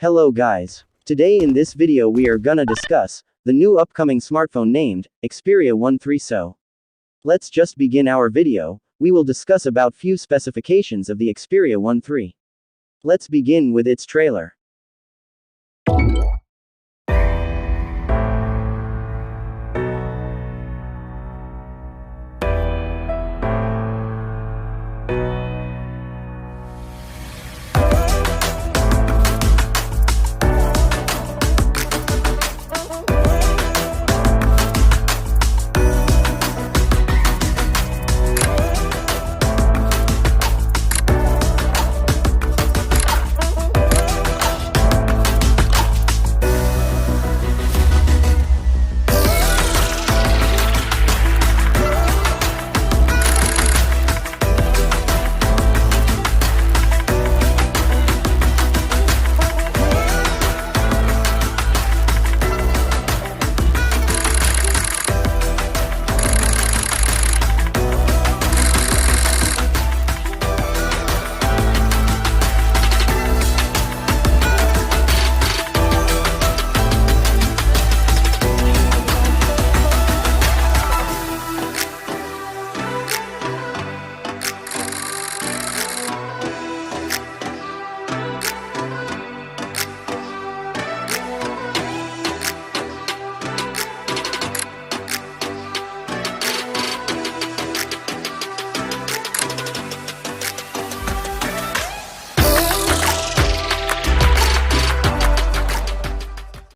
Hello guys. Today in this video we are gonna discuss the new upcoming smartphone named Xperia 13. So let's just begin our video. We will discuss about few specifications of the Xperia 13. Let's begin with its trailer.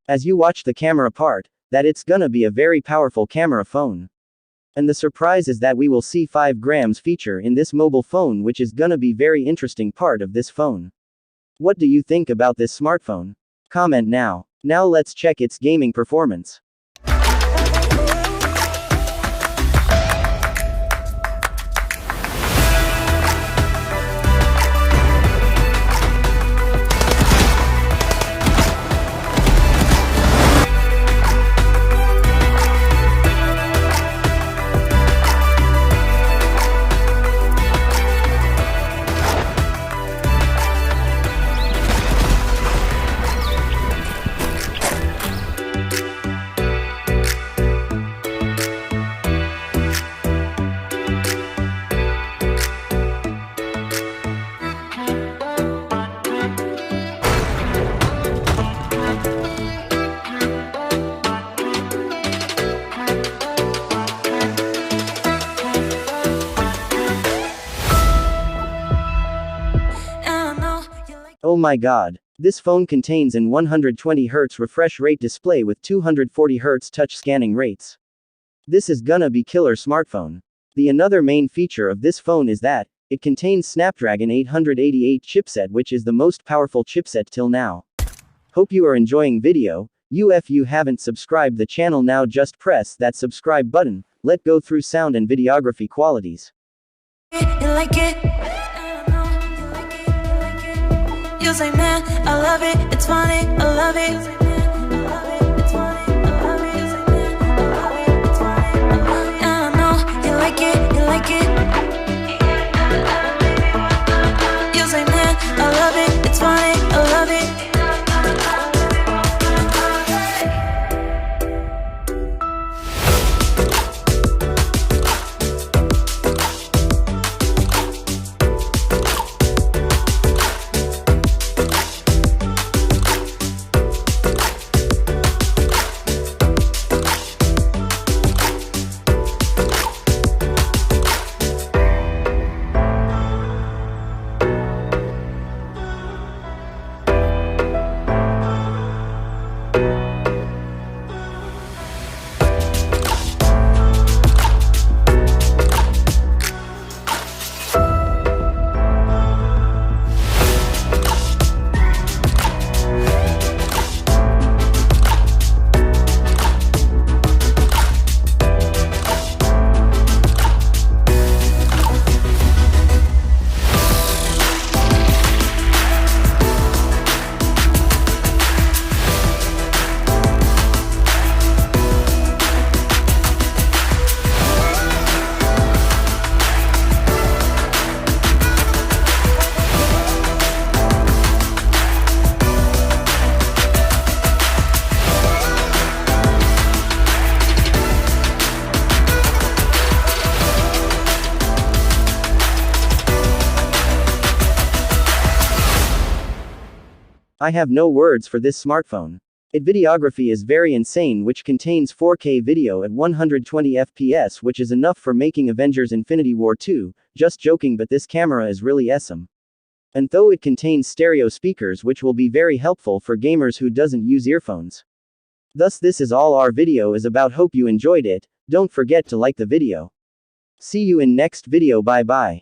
As you watch the camera part, that it's gonna be a very powerful camera phone. And the surprise is that we will see 5 grams feature in this mobile phone, which is gonna be very interesting part of this phone. What do you think about this smartphone? Comment now. Now let's check its gaming performance. Oh my god. This phone contains an 120Hz refresh rate display with 240Hz touch scanning rates. This is gonna be killer smartphone. The another main feature of this phone is that it contains Snapdragon 888 chipset, which is the most powerful chipset till now. Hope you are enjoying video. If you haven't subscribed the channel now, just press that subscribe button. Let go through sound and videography qualities. You say, man, I love it, it's funny, I love it. And I know you like it, you like it. You say, man, I love it, it's funny, I love it. I have no words for this smartphone. Its videography is very insane, which contains 4K video at 120 FPS, which is enough for making Avengers Infinity War 2, just joking, but this camera is really awesome. And though it contains stereo speakers, which will be very helpful for gamers who doesn't use earphones. Thus this is all our video is about. Hope you enjoyed it. Don't forget to like the video. See you in next video. Bye bye.